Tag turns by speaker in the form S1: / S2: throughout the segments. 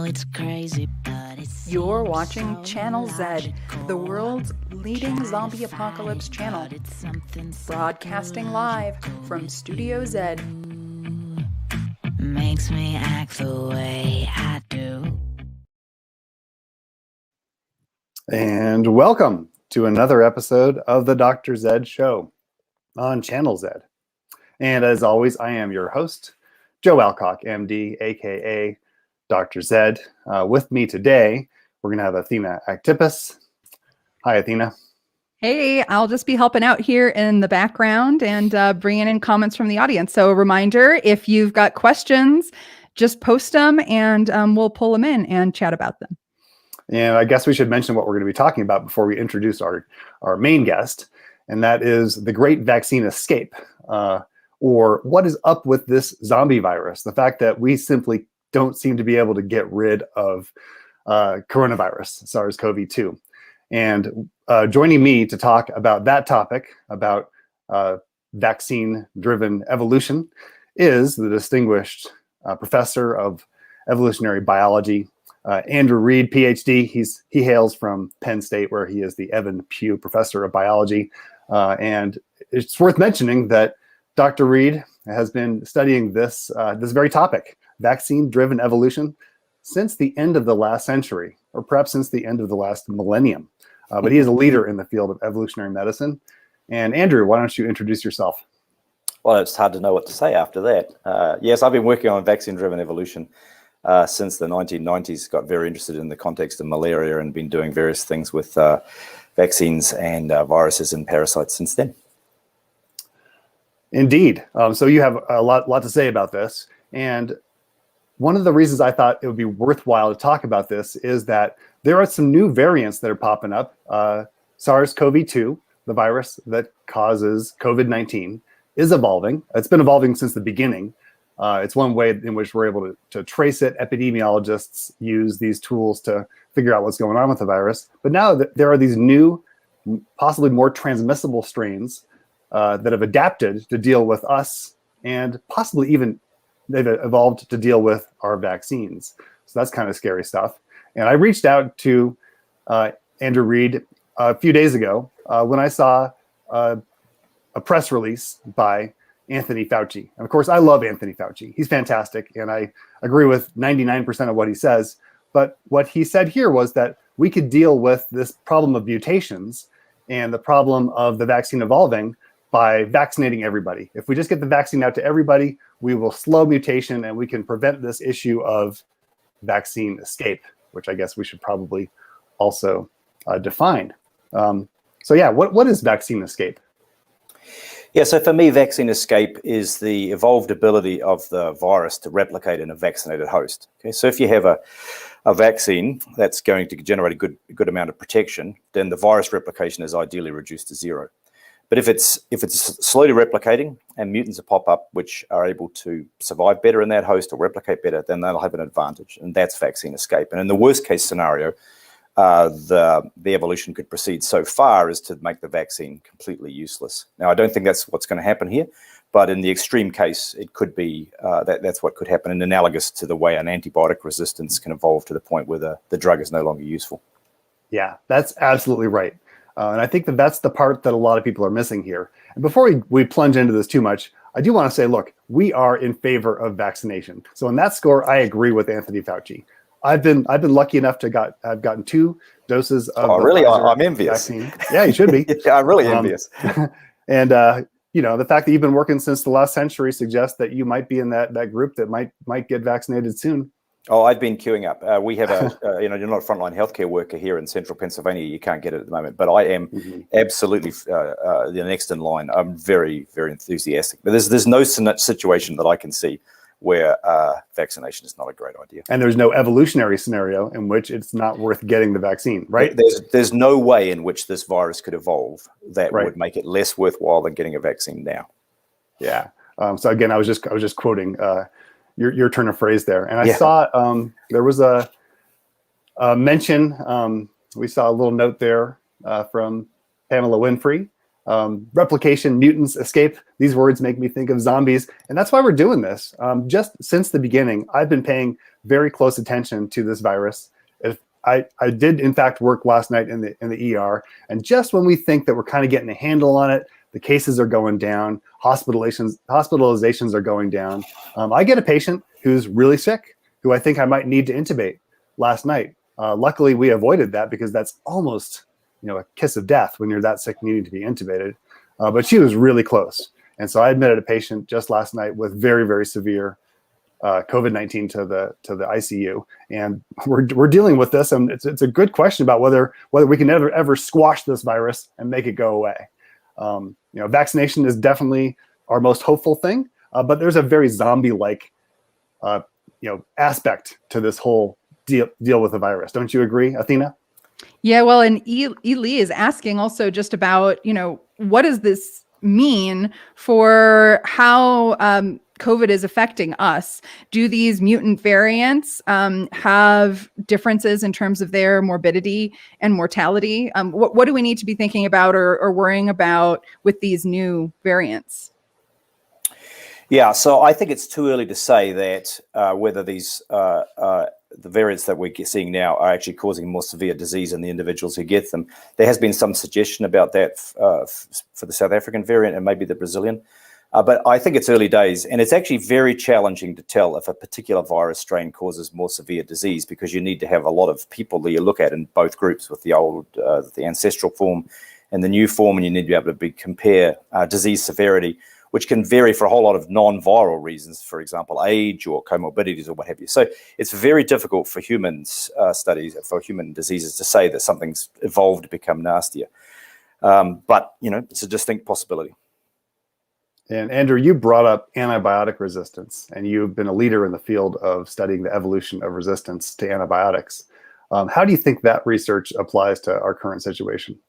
S1: it's crazy, but it's
S2: You're watching Channel Z, the world's leading zombie apocalypse channel, broadcasting live from Studio Z.
S1: Makes me act the way I do.
S3: And welcome to another episode of the Dr. Z Show on Channel Z. And as always, I am your host, Joe Alcock, MD, aka Dr. Z. With me today, we're going to have Athena Actipus. Hi, Athena.
S2: Hey, I'll just be helping out here in the background and bringing in comments from the audience. So a reminder, if you've got questions, just post them and we'll pull them in and chat about them.
S3: And I guess we should mention what we're going to be talking about before we introduce our main guest, and that is the great vaccine escape, or what is up with this zombie virus, the fact that we simply don't seem to be able to get rid of coronavirus, SARS-CoV-2. And joining me to talk about that topic, about vaccine-driven evolution, is the distinguished professor of evolutionary biology, Andrew Reed, PhD. He hails from Penn State, where he is the Evan Pugh Professor of Biology. And it's worth mentioning that Dr. Reed has been studying this very topic, vaccine-driven evolution, since the end of the last century, or perhaps since the end of the last millennium. But he is a leader in the field of evolutionary medicine. And Andrew, why don't you introduce yourself?
S4: Well, it's hard to know what to say after that. Yes, I've been working on vaccine-driven evolution since the 1990s, got very interested in the context of malaria and been doing various things with vaccines and viruses and parasites since then.
S3: Indeed. So you have a lot to say about this. And one of the reasons I thought it would be worthwhile to talk about this is that there are some new variants that are popping up. SARS-CoV-2, the virus that causes COVID-19, is evolving. It's been evolving since the beginning. It's one way in which we're able to trace it. Epidemiologists use these tools to figure out what's going on with the virus. But now there are these new, possibly more transmissible strains that have adapted to deal with us, and possibly even they've evolved to deal with our vaccines. So that's kind of scary stuff. And I reached out to Andrew Reed a few days ago when I saw a press release by Anthony Fauci. And of course, I love Anthony Fauci. He's fantastic, and I agree with 99% of what he says. But what he said here was that we could deal with this problem of mutations and the problem of the vaccine evolving by vaccinating everybody. If we just get the vaccine out to everybody, we will slow mutation and we can prevent this issue of vaccine escape, which I guess we should probably also define. So yeah, what is vaccine escape?
S4: Yeah, so for me, vaccine escape is the evolved ability of the virus to replicate in a vaccinated host. Okay, so if you have a vaccine that's going to generate a good amount of protection, then the virus replication is ideally reduced to zero. But if it's slowly replicating and mutants pop up which are able to survive better in that host or replicate better, then they'll have an advantage, and that's vaccine escape. And in the worst case scenario, the evolution could proceed so far as to make the vaccine completely useless. Now, I don't think that's what's going to happen here, but in the extreme case, it could be that's what could happen, and analogous to the way an antibiotic resistance can evolve to the point where the drug is no longer useful.
S3: Yeah, that's absolutely right. And I think that's the part that a lot of people are missing here. And before we plunge into this too much, I do want to say, look, we are in favor of vaccination. So on that score, I agree with Anthony Fauci. I've been lucky enough to have gotten 2 doses of.
S4: Oh, really? I'm envious.
S3: Vaccine. Yeah, you should be.
S4: Yeah, I'm really envious.
S3: And the fact that you've been working since the last century suggests that you might be in that group that might get vaccinated soon.
S4: Oh, I've been queuing up. We have you're not a frontline healthcare worker here in central Pennsylvania. You can't get it at the moment, but I am absolutely the next in line. I'm very, very enthusiastic. But there's no situation that I can see where vaccination is not a great idea.
S3: And there's no evolutionary scenario in which it's not worth getting the vaccine, right?
S4: There's no way in which this virus could evolve that would make it less worthwhile than getting a vaccine now.
S3: Yeah. So again, I was just quoting your turn of phrase there, and I saw there was a mention. We saw a little note there from Pamela Winfrey replication, mutants, escape. These words make me think of zombies. And that's why we're doing this. Just since the beginning, I've been paying very close attention to this virus. I did, in fact, work last night in the ER. And just when we think that we're kind of getting a handle on it, the cases are going down, hospitalizations are going down. I get a patient who's really sick, who I think I might need to intubate last night. Luckily, we avoided that because that's almost a kiss of death when you're that sick needing to be intubated. But she was really close. And so I admitted a patient just last night with very, very severe COVID-19 to the ICU, and we're dealing with this. And it's a good question about whether we can ever squash this virus and make it go away. Vaccination is definitely our most hopeful thing, but there's a very zombie-like aspect to this whole deal with the virus. Don't you agree, Athena?
S2: Yeah, well, and Lee is asking also just about, what does this mean for how COVID is affecting us? Do these mutant variants have differences in terms of their morbidity and mortality? What do we need to be thinking about or worrying about with these new variants?
S4: Yeah, so I think it's too early to say that whether these the variants that we're seeing now are actually causing more severe disease in the individuals who get them. There has been some suggestion about that for the South African variant and maybe the Brazilian. But I think it's early days, and it's actually very challenging to tell if a particular virus strain causes more severe disease, because you need to have a lot of people that you look at in both groups, with the old, the ancestral form and the new form, and you need to be able to compare disease severity, which can vary for a whole lot of non-viral reasons, for example, age or comorbidities or what have you. So it's very difficult for humans studies, for human diseases, to say that something's evolved to become nastier. But, it's a distinct possibility.
S3: And Andrew, you brought up antibiotic resistance, and you've been a leader in the field of studying the evolution of resistance to antibiotics. How do you think that research applies to our current situation?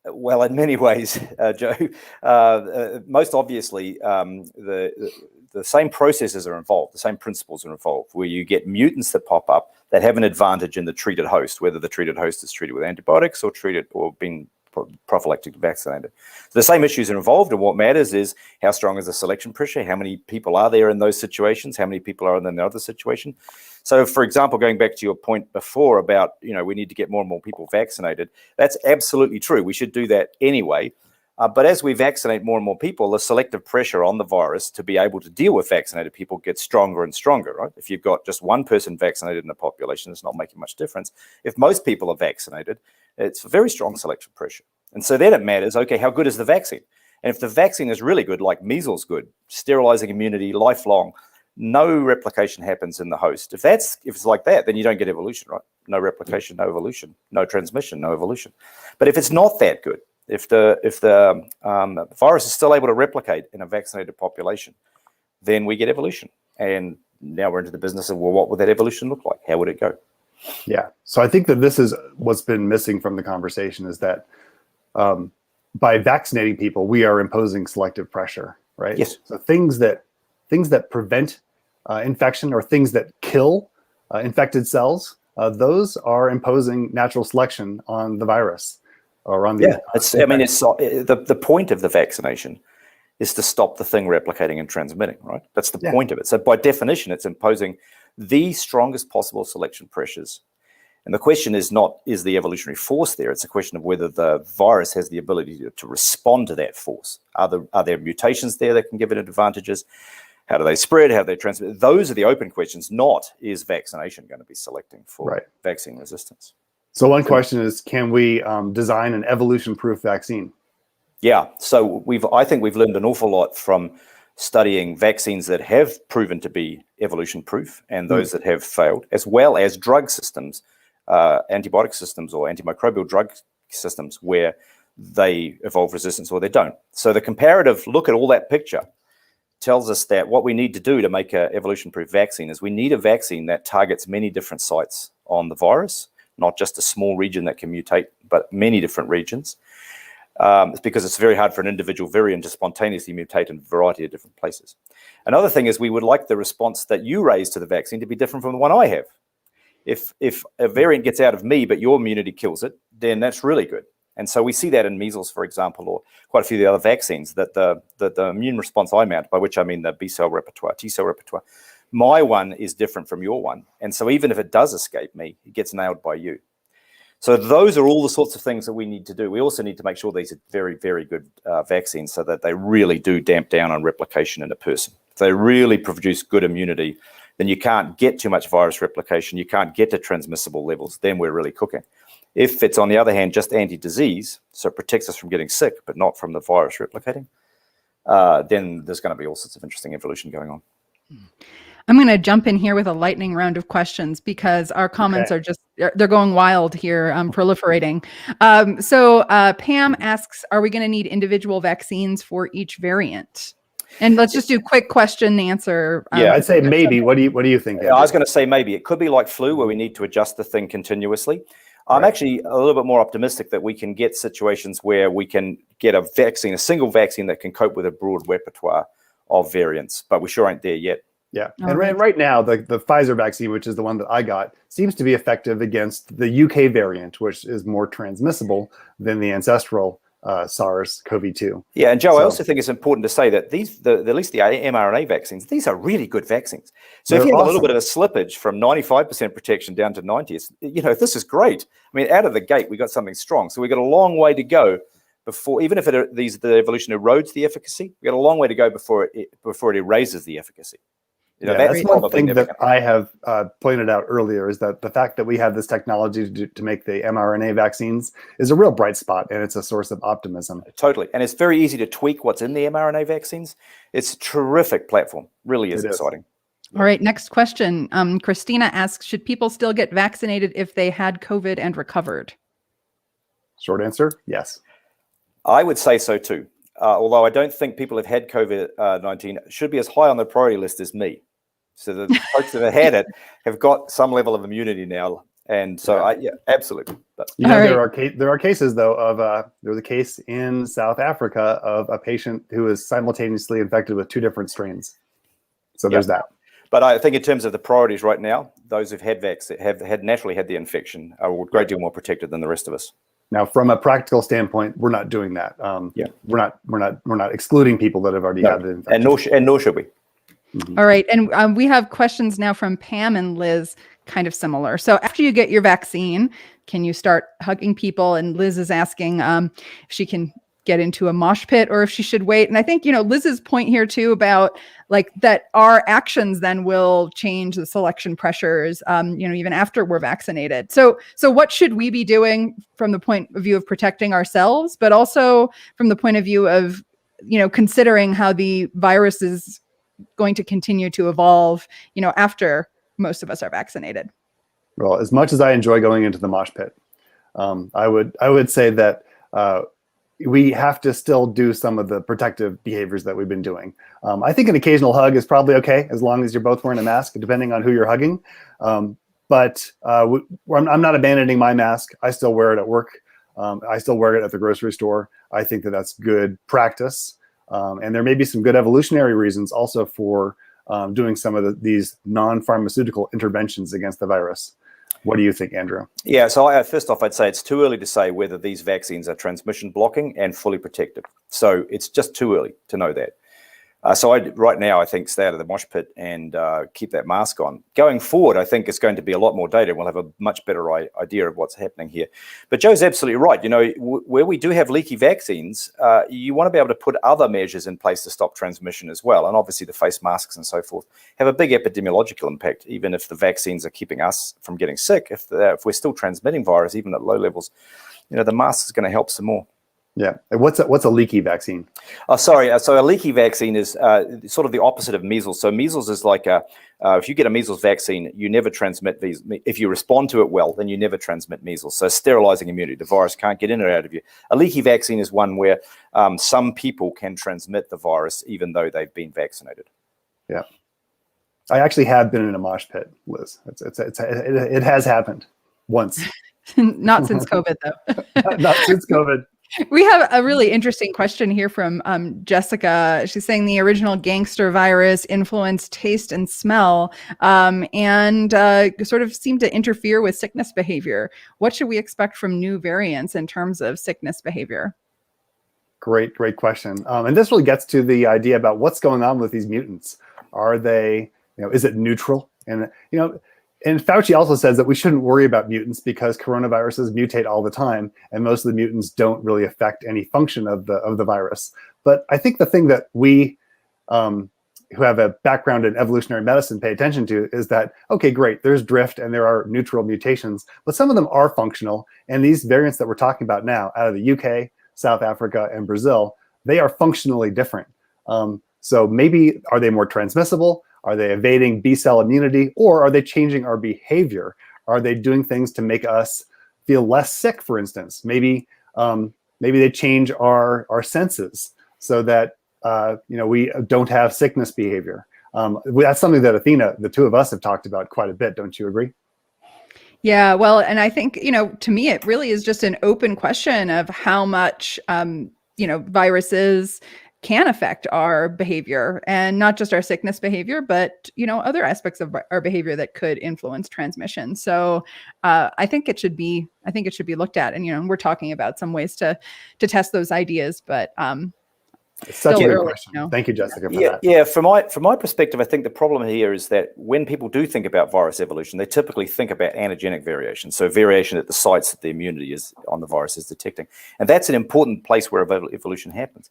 S4: Well, in many ways, Joe. Most obviously, the same processes are involved, the same principles are involved, where you get mutants that pop up that have an advantage in the treated host, whether the treated host is treated with antibiotics or been prophylactic vaccinated. So the same issues are involved, and what matters is how strong is the selection pressure, how many people are there in those situations, how many people are in the other situation. So, for example, going back to your point before about, we need to get more and more people vaccinated, that's absolutely true. We should do that anyway. But as we vaccinate more and more people, the selective pressure on the virus to be able to deal with vaccinated people gets stronger and stronger, right? If you've got just one person vaccinated in a population, it's not making much difference. If most people are vaccinated, it's a very strong selection pressure. And so then it matters, okay, how good is the vaccine? And if the vaccine is really good, like measles good, sterilizing immunity, lifelong, no replication happens in the host. If it's like that, then you don't get evolution, right? No replication, no evolution, no transmission, no evolution. But if it's not that good, if the virus is still able to replicate in a vaccinated population, then we get evolution. And now we're into the business of, well, what would that evolution look like? How would it go?
S3: Yeah. So I think that this is what's been missing from the conversation, is that by vaccinating people, we are imposing selective pressure, right?
S4: Yes.
S3: So things that prevent infection, or things that kill infected cells, those are imposing natural selection on the virus or on the.
S4: Yeah, it's the point of the vaccination is to stop the thing replicating and transmitting, right? That's the point of it. So by definition, it's imposing the strongest possible selection pressures. And the question is not, is the evolutionary force there? It's a question of whether the virus has the ability to respond to that force. Are there mutations there that can give it advantages? How do they spread? How do they transmit? Those are the open questions, not is vaccination going to be selecting for vaccine resistance.
S3: So one question is, can we design an evolution-proof vaccine?
S4: Yeah, so I think we've learned an awful lot from studying vaccines that have proven to be evolution-proof and those that have failed, as well as drug systems, antibiotic systems or antimicrobial drug systems where they evolve resistance or they don't. So the comparative look at all that picture tells us that what we need to do to make an evolution-proof vaccine is we need a vaccine that targets many different sites on the virus, not just a small region that can mutate, but many different regions. It's because it's very hard for an individual variant to spontaneously mutate in a variety of different places. Another thing is we would like the response that you raise to the vaccine to be different from the one I have. If a variant gets out of me, but your immunity kills it, then that's really good. And so we see that in measles, for example, or quite a few of the other vaccines, that the immune response I mount, by which I mean the B cell repertoire, T cell repertoire, my one is different from your one. And so even if it does escape me, it gets nailed by you. So those are all the sorts of things that we need to do. We also need to make sure these are very, very good vaccines so that they really do damp down on replication in a person. If they really produce good immunity, then you can't get too much virus replication. You can't get to transmissible levels. Then we're really cooking. If it's, on the other hand, just anti-disease, so it protects us from getting sick, but not from the virus replicating, then there's going to be all sorts of interesting evolution going on.
S2: I'm going to jump in here with a lightning round of questions because our comments are just, they're going wild here, proliferating. So Pam asks, are we going to need individual vaccines for each variant? And let's just do quick question answer.
S3: Yeah, I'd say maybe. What do you think, Andrew?
S4: I was going to say maybe. It could be like flu where we need to adjust the thing continuously. I'm actually a little bit more optimistic that we can get situations where we can get a vaccine, a single vaccine that can cope with a broad repertoire of variants, but we sure ain't there yet.
S3: Yeah, and right now, the Pfizer vaccine, which is the one that I got, seems to be effective against the UK variant, which is more transmissible than the ancestral SARS-CoV-2.
S4: Yeah, and Joe, I also think it's important to say that at least the mRNA vaccines, these are really good vaccines. So if you have a little bit of a slippage from 95% protection down to 90, this is great. I mean, out of the gate, we got something strong. So we got a long way to go before, even if the evolution erodes the efficacy, we got a long way to go before it erases the efficacy.
S3: That's one thing that I have pointed out earlier, is that the fact that we have this technology to make the mRNA vaccines is a real bright spot, and it's a source of optimism.
S4: Totally. And it's very easy to tweak what's in the mRNA vaccines. It's a terrific platform. Really is exciting.
S2: All right, next question. Christina asks, should people still get vaccinated if they had COVID and recovered?
S3: Short answer, yes.
S4: I would say so too. Although I don't think people who've had COVID-19 should be as high on the priority list as me. So the folks that have had it have got some level of immunity now. And so, absolutely. But,
S3: there are cases, though, of there was a case in South Africa of a patient who was simultaneously infected with 2 different strains. So there's that.
S4: But I think in terms of the priorities right now, those who've had have naturally had the infection are a great deal more protected than the rest of us.
S3: Now, from a practical standpoint, we're not doing that. We're not excluding people that have already had the infection.
S4: And nor should we.
S2: Mm-hmm. All right, and we have questions now from Pam and Liz, kind of similar. So after you get your vaccine, can you start hugging people? And Liz is asking if she can get into a mosh pit or if she should wait. And I think, Liz's point here too about like that our actions then will change the selection pressures, even after we're vaccinated. So what should we be doing from the point of view of protecting ourselves, but also from the point of view of, considering how the virus is going to continue to evolve, after most of us are vaccinated?
S3: Well, as much as I enjoy going into the mosh pit, I would say that we have to still do some of the protective behaviors that we've been doing. I think an occasional hug is probably okay, as long as you're both wearing a mask, depending on who you're hugging. But I'm not abandoning my mask. I still wear it at work. I still wear it at the grocery store. I think that that's good practice. And there may be some good evolutionary reasons also for doing some of these non-pharmaceutical interventions against the virus. What do you think, Andrew? Yeah,
S4: so first off, I'd say it's too early to say whether these vaccines are transmission blocking and fully protective. So it's just too early to know that. Right now, I think stay out of the mosh pit and keep that mask on. Going forward, I think it's going to be a lot more data. We'll have a much better idea of what's happening here. But Joe's absolutely right. Where we do have leaky vaccines, you want to be able to put other measures in place to stop transmission as well. And obviously the face masks and so forth have a big epidemiological impact, even if the vaccines are keeping us from getting sick. If we're still transmitting virus, even at low levels, the mask is going to help some more.
S3: Yeah. What's a leaky vaccine?
S4: So a leaky vaccine is sort of the opposite of measles. So measles is like if you get a measles vaccine, you never transmit these. If you respond to it well, then you never transmit measles. So sterilizing immunity, the virus can't get in or out of you. A leaky vaccine is one where some people can transmit the virus even though they've been vaccinated.
S3: Yeah. I actually have been in a mosh pit, Liz. It has happened once.
S2: Not since COVID, though.
S3: Not since COVID.
S2: We have a really interesting question here from Jessica. She's saying the original gangster virus influenced taste and smell, and sort of seemed to interfere with sickness behavior. What should we expect from new variants in terms of sickness behavior?
S3: Great question. And this really gets to the idea about what's going on with these mutants. Are they, is it neutral? And, and Fauci also says that we shouldn't worry about mutants because coronaviruses mutate all the time, and most of the mutants don't really affect any function of the virus. But I think the thing that we who have a background in evolutionary medicine pay attention to is that, okay, great, there's drift and there are neutral mutations, but some of them are functional. And these variants that we're talking about now out of the UK, South Africa, and Brazil, they are functionally different. So maybe, are they more transmissible? Are they evading B-cell immunity, or are they changing our behavior? Are they doing things to make us feel less sick, for instance? Maybe they change our senses so that we don't have sickness behavior. That's something that Athena, the two of us, have talked about quite a bit. Don't you agree?
S2: Yeah, well, and I think, to me, it really is just an open question of how much, viruses can affect our behavior, and not just our sickness behavior, but, other aspects of our behavior that could influence transmission. So I think it should be looked at. And, we're talking about some ways to test those ideas, but
S3: it's such a good question. Thank you, Jessica, for that.
S4: Yeah, from my perspective, I think the problem here is that when people do think about virus evolution, they typically think about antigenic variation, so variation at the sites that the immunity is on the virus is detecting. And that's an important place where evolution happens.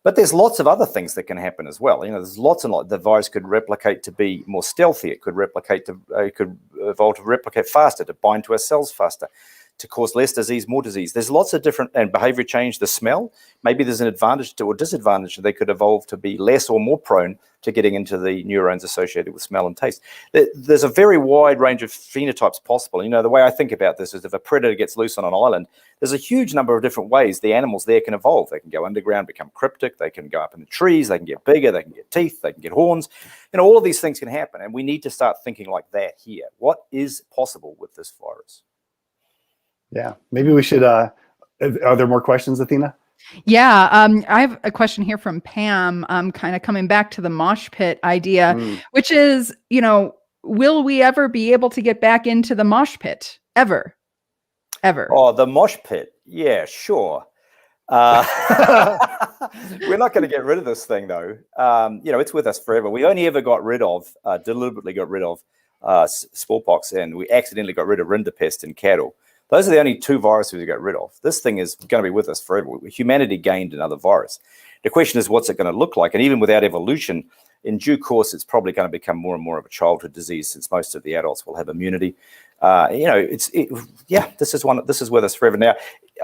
S4: But there's lots of other things that can happen as well. There's lots and lots. The virus could replicate to be more stealthy. It could could evolve to replicate faster, to bind to our cells faster, to cause less disease, more disease. There's lots of different, and behavior change, the smell. Maybe there's an advantage to or disadvantage. They could evolve to be less or more prone to getting into the neurons associated with smell and taste. There's a very wide range of phenotypes possible. The way I think about this is if a predator gets loose on an island, there's a huge number of different ways the animals there can evolve. They can go underground, become cryptic. They can go up in the trees. They can get bigger. They can get teeth. They can get horns. All of these things can happen. And we need to start thinking like that here. What is possible with this virus?
S3: Yeah, maybe we should. Are there more questions, Athena?
S2: Yeah, I have a question here from Pam, kind of coming back to the mosh pit idea, which is, will we ever be able to get back into the mosh pit? Ever? Oh,
S4: the mosh pit. Yeah, sure. We're not going to get rid of this thing, though. It's with us forever. We only ever deliberately got rid of smallpox, and we accidentally got rid of rinderpest in cattle. Those are the only two viruses we got rid of. This thing is going to be with us forever. Humanity gained another virus. The question is, what's it going to look like? And even without evolution, in due course, it's probably going to become more and more of a childhood disease, since most of the adults will have immunity. This is with us forever. Now,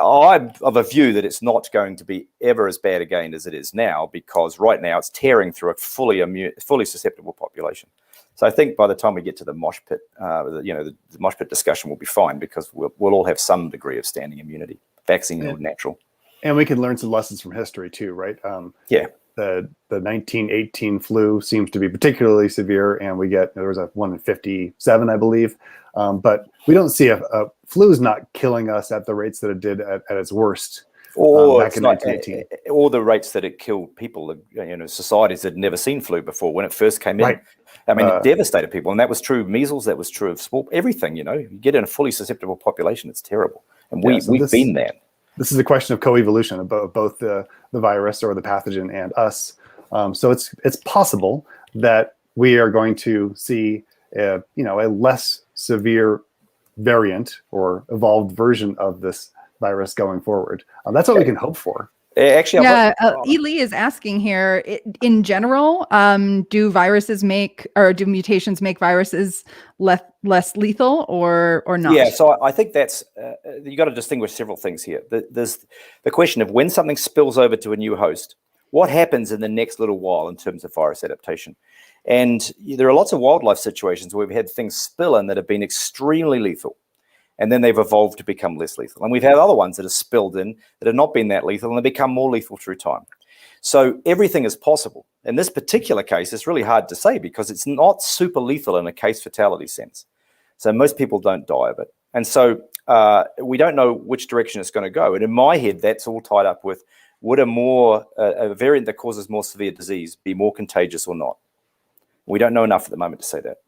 S4: I'm of a view that it's not going to be ever as bad again as it is now, because right now it's tearing through a fully susceptible population. So I think by the time we get to the mosh pit, the mosh pit discussion will be fine, because we'll all have some degree of standing immunity, vaccine or natural.
S3: And we can learn some lessons from history too, right? The 1918 flu seems to be particularly severe, and there was a 1 in 57, I believe. But we don't see a flu is not killing us at the rates that it did at its worst. Back in 1918.
S4: Or the rates that it killed people, societies that had never seen flu before when it first came in.
S3: Right.
S4: I mean, it devastated people. And that was true of measles, that was true of small, everything, you get in a fully susceptible population, it's terrible. And we've been there.
S3: This is a question of coevolution of both the virus or the pathogen and us. So it's possible that we are going to see a less severe variant or evolved version of this virus going forward. That's what we can hope for.
S4: Actually,
S2: Ely is asking here, in general, do mutations make viruses less lethal or not?
S4: Yeah, so I think that's, you got to distinguish several things here. There's the question of when something spills over to a new host, what happens in the next little while in terms of virus adaptation? And there are lots of wildlife situations where we've had things spill in that have been extremely lethal, and then they've evolved to become less lethal. And we've had other ones that have spilled in that have not been that lethal, and they become more lethal through time. So everything is possible. In this particular case, it's really hard to say, because it's not super lethal in a case fatality sense. So most people don't die of it. And so we don't know which direction it's going to go. And in my head, that's all tied up with, would a variant that causes more severe disease be more contagious or not? We don't know enough at the moment to say that.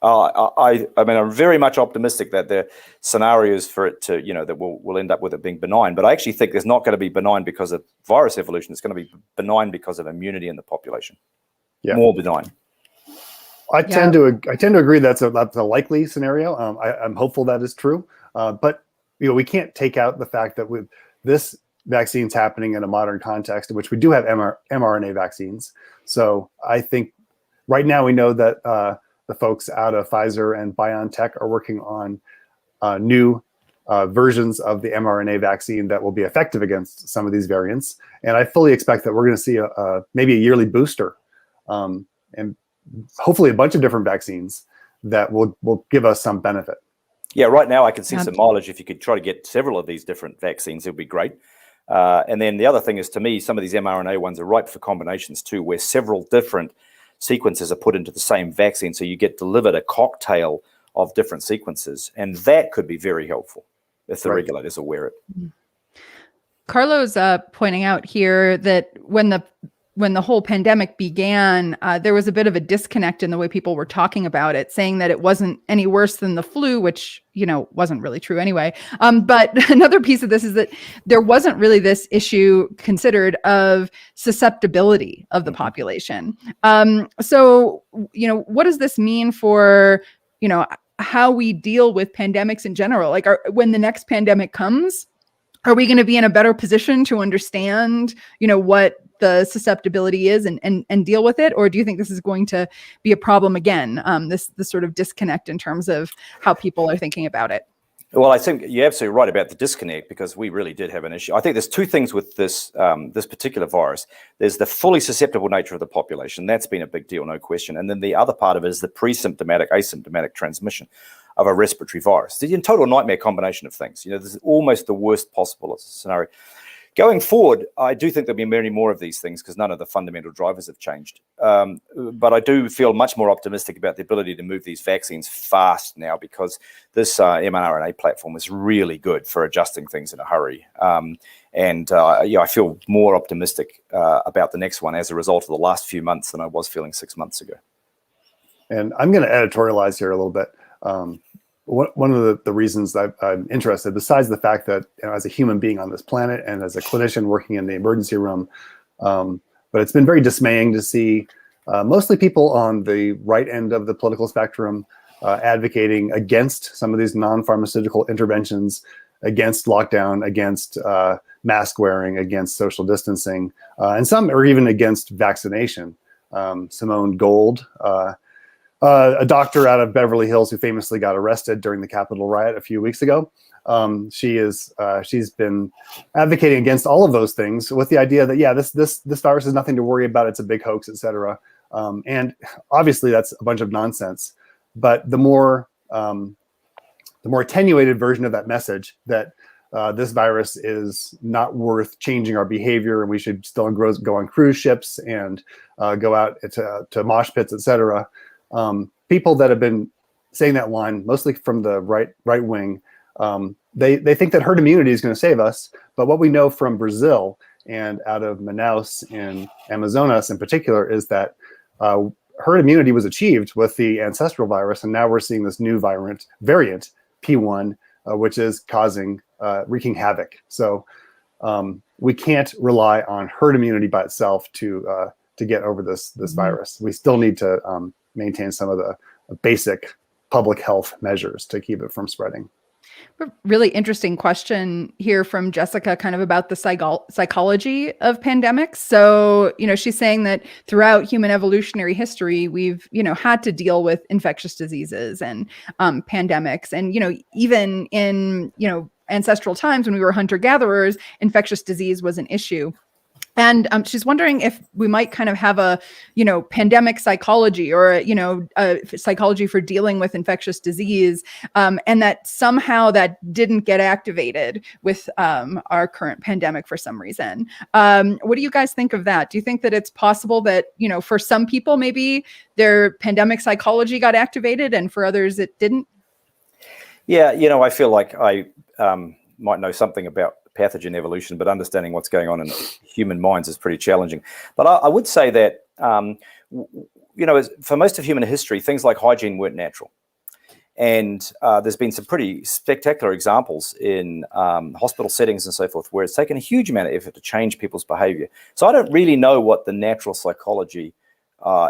S4: I mean, I'm very much optimistic that there are scenarios for it to, that we'll end up with it being benign. But I actually think it's not going to be benign because of virus evolution. It's going to be benign because of immunity in the population. Yeah. More benign.
S3: I tend to agree that's a likely scenario. I'm hopeful that is true. But we can't take out the fact that with this vaccine's happening in a modern context in which we do have mRNA vaccines. So I think right now we know that the folks out of Pfizer and BioNTech are working on new versions of the mRNA vaccine that will be effective against some of these variants. And I fully expect that we're going to see maybe a yearly booster and hopefully a bunch of different vaccines that will give us some benefit.
S4: Yeah, right now I can see some mileage. If you could try to get several of these different vaccines, it would be great. And then the other thing is, to me, some of these mRNA ones are ripe for combinations too, where several different sequences are put into the same vaccine. So you get delivered a cocktail of different sequences. And that could be very helpful if the regulators are aware of it.
S2: Carlo's pointing out here that when the whole pandemic began, there was a bit of a disconnect in the way people were talking about it, saying that it wasn't any worse than the flu, which, wasn't really true anyway. But another piece of this is that there wasn't really this issue considered of susceptibility of the population. So, what does this mean for, how we deal with pandemics in general? Like, when the next pandemic comes, are we going to be in a better position to understand, what the susceptibility is and deal with it? Or do you think this is going to be a problem again, this sort of disconnect in terms of how people are thinking about it?
S4: Well, I think you're absolutely right about the disconnect, because we really did have an issue. I think there's two things with this this particular virus. There's the fully susceptible nature of the population. That's been a big deal, no question. And then the other part of it is the pre-symptomatic, asymptomatic transmission of a respiratory virus. The total nightmare combination of things. This is almost the worst possible scenario. Going forward, I do think there'll be many more of these things because none of the fundamental drivers have changed. But I do feel much more optimistic about the ability to move these vaccines fast now, because this mRNA platform is really good for adjusting things in a hurry. I feel more optimistic about the next one as a result of the last few months than I was feeling 6 months ago.
S3: And I'm going to editorialize here a little bit. One of the reasons I'm interested, besides the fact that as a human being on this planet and as a clinician working in the emergency room, but it's been very dismaying to see mostly people on the right end of the political spectrum advocating against some of these non-pharmaceutical interventions, against lockdown, against mask wearing, against social distancing, and some are even against vaccination. Simone Gold, a doctor out of Beverly Hills who famously got arrested during the Capitol riot a few weeks ago. She's been advocating against all of those things with the idea that this virus is nothing to worry about. It's a big hoax, etc. And obviously that's a bunch of nonsense. But the more attenuated version of that message that this virus is not worth changing our behavior and we should still go on cruise ships and go out to mosh pits, etc. People that have been saying that line, mostly from the right wing, they think that herd immunity is going to save us. But what we know from Brazil and out of Manaus and Amazonas in particular is that herd immunity was achieved with the ancestral virus, and now we're seeing this new variant P1, which is wreaking havoc. So we can't rely on herd immunity by itself to get over this virus. We still need to maintain some of the basic public health measures to keep it from spreading.
S2: A really interesting question here from Jessica, kind of about the psychology of pandemics. So, she's saying that throughout human evolutionary history, we've, had to deal with infectious diseases and pandemics. And, even in, ancestral times when we were hunter-gatherers, infectious disease was an issue. And she's wondering if we might kind of have a, pandemic psychology or, a psychology for dealing with infectious disease, and that somehow that didn't get activated with our current pandemic for some reason. What do you guys think of that? Do you think that it's possible that, for some people, maybe their pandemic psychology got activated and for others it didn't?
S4: Yeah, I feel like I might know something about pathogen evolution, but understanding what's going on in human minds is pretty challenging. But I would say that, for most of human history, things like hygiene weren't natural. And there's been some pretty spectacular examples in hospital settings and so forth, where it's taken a huge amount of effort to change people's behavior. So I don't really know what the natural psychology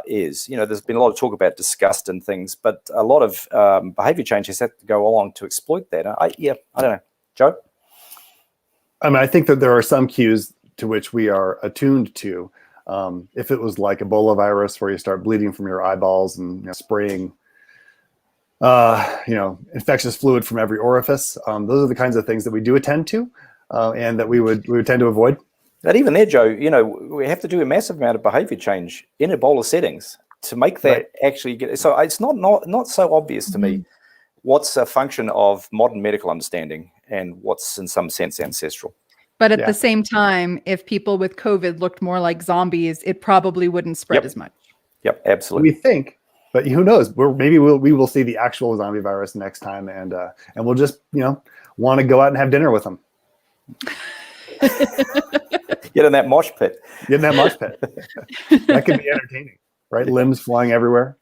S4: is. There's been a lot of talk about disgust and things, but a lot of behavior change has had to go along to exploit that. I don't know. Joe?
S3: I mean, I think that there are some cues to which we are attuned to. If it was like Ebola virus, where you start bleeding from your eyeballs and spraying infectious fluid from every orifice. Those are the kinds of things that we do attend to, and that we would tend to avoid.
S4: But even there, Joe, we have to do a massive amount of behavior change in Ebola settings to make that actually get. So it's not so obvious to me what's a function of modern medical understanding and what's in some sense ancestral.
S2: But at the same time, if people with COVID looked more like zombies, it probably wouldn't spread as much.
S4: Yep, absolutely.
S3: We think. But who knows? Maybe we will see the actual zombie virus next time, and we'll just want to go out and have dinner with them.
S4: Get in that mosh pit.
S3: Get in that mosh pit. That can be entertaining, right? Limbs flying everywhere.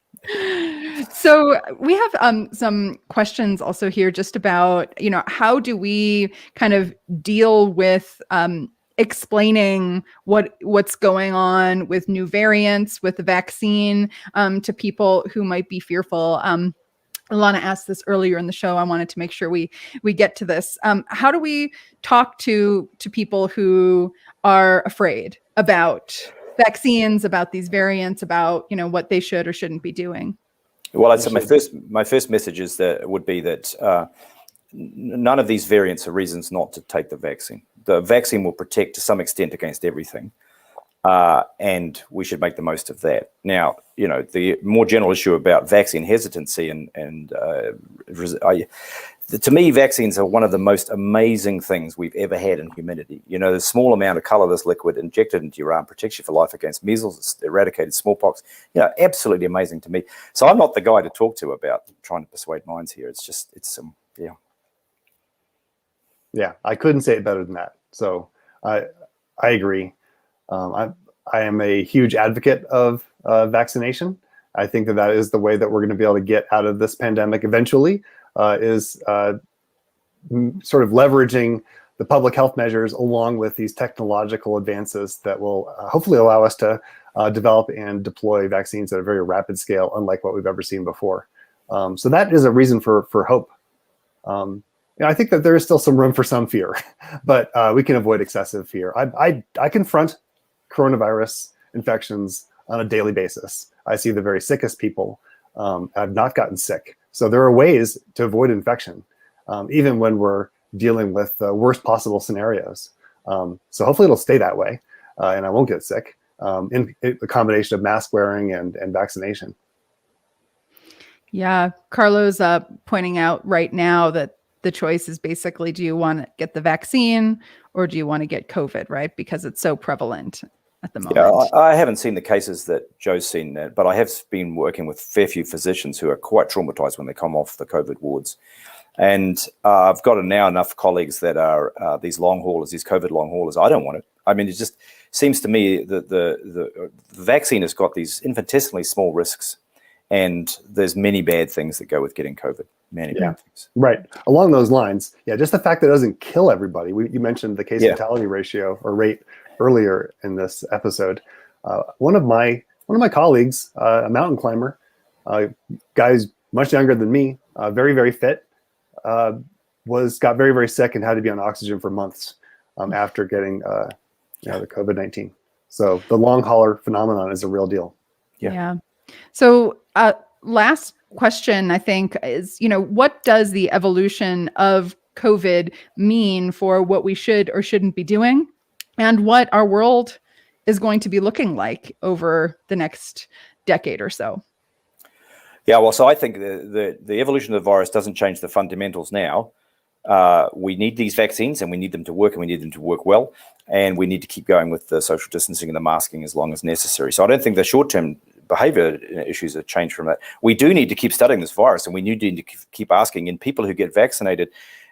S2: So we have some questions also here, just about how do we kind of deal with explaining what's going on with new variants, with the vaccine, to people who might be fearful. Alana asked this earlier in the show. I wanted to make sure we get to this. How do we talk to people who are afraid about vaccines, about these variants, about what they should or shouldn't be doing?
S4: Well, I'd say my first message is would be that none of these variants are reasons not to take the vaccine. The vaccine will protect to some extent against everything, and we should make the most of that. Now, the more general issue about vaccine hesitancy to me, vaccines are one of the most amazing things we've ever had in humanity. The small amount of colorless liquid injected into your arm protects you for life against measles, it's eradicated smallpox. Absolutely amazing to me. So I'm not the guy to talk to about trying to persuade minds here.
S3: Yeah, I couldn't say it better than that. So I agree. I am a huge advocate of vaccination. I think that is the way that we're going to be able to get out of this pandemic eventually, is sort of leveraging the public health measures along with these technological advances that will hopefully allow us to develop and deploy vaccines at a very rapid scale, unlike what we've ever seen before. So that is a reason for hope. I think that there is still some room for some fear, but we can avoid excessive fear. I confront coronavirus infections on a daily basis. I see the very sickest people. I've not gotten sick. So there are ways to avoid infection, even when we're dealing with the worst possible scenarios. So hopefully it'll stay that way, and I won't get sick, in a combination of mask wearing and vaccination.
S2: Yeah, Carlo's pointing out right now that the choice is basically, do you want to get the vaccine or do you want to get COVID, right? Because it's so prevalent at the moment.
S4: Yeah, I haven't seen the cases that Joe's seen, but I have been working with a fair few physicians who are quite traumatized when they come off the COVID wards. And I've got now enough colleagues that are these long haulers, these COVID long haulers. I don't want it. I mean, it just seems to me that the vaccine has got these infinitesimally small risks, and there's many bad things that go with getting COVID. Many bad things.
S3: Right. Along those lines, just the fact that it doesn't kill everybody. You mentioned the case fatality ratio or rate earlier in this episode. One of my colleagues, a mountain climber, guy's much younger than me, very, very fit, got very, very sick and had to be on oxygen for months after getting the COVID-19. So the long hauler phenomenon is a real deal.
S2: Yeah. So last question, I think, is, what does the evolution of COVID mean for what we should or shouldn't be doing, and what our world is going to be looking like over the next decade or so?
S4: Yeah, well, so I think the evolution of the virus doesn't change the fundamentals now. We need these vaccines, and we need them to work, and we need them to work well, and we need to keep going with the social distancing and the masking as long as necessary. So I don't think the short-term behavior issues that change from that. We do need to keep studying this virus, and we need to keep asking. In people who get vaccinated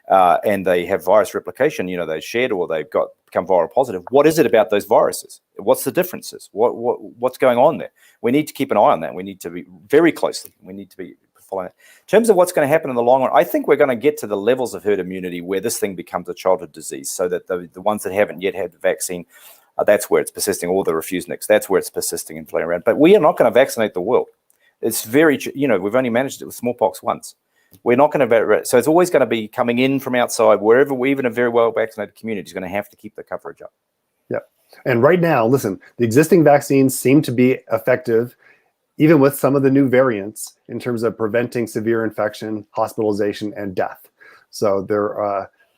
S4: and they have virus replication, they shed or they've become viral positive, what is it about those viruses? What's the differences? What's going on there? We need to keep an eye on that. We need to be very closely. We need to be following it. In terms of what's going to happen in the long run, I think we're going to get to the levels of herd immunity where this thing becomes a childhood disease, so that the ones that haven't yet had the vaccine, that's where it's persisting, or the refuseniks, that's where it's persisting and flying around. But we are not going to vaccinate the world. It's very, we've only managed it with smallpox once. We're not going to, so it's always going to be coming in from outside, wherever even a very well vaccinated community is going to have to keep the coverage up.
S3: Yeah. And right now, listen, the existing vaccines seem to be effective, even with some of the new variants, in terms of preventing severe infection, hospitalization, and death. So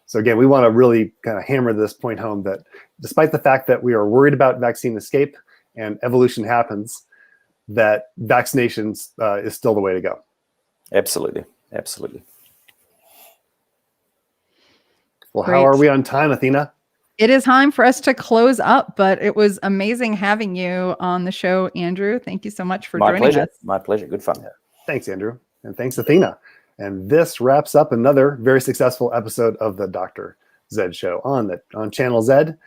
S3: so again, we want to really kind of hammer this point home that despite the fact that we are worried about vaccine escape and evolution happens, that vaccinations is still the way to go.
S4: Absolutely. Absolutely.
S3: Well,
S2: Great.
S3: how are we on time, Athena?
S2: It is time for us to close up, but it was amazing having you on the show, Andrew. Thank you so much for joining us.
S4: My pleasure. Good fun.
S3: Yeah. Thanks, Andrew. And thanks, Athena. And this wraps up another very successful episode of the Dr. Zed Show on Channel Zed.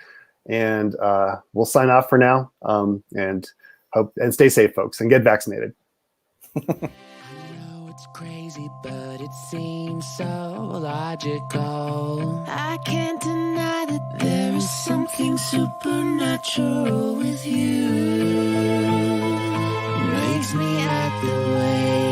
S3: And we'll sign off for now. And stay safe, folks, and get vaccinated.
S1: It's crazy, but it seems so logical. I can't deny that there is something supernatural with you. Makes me act the way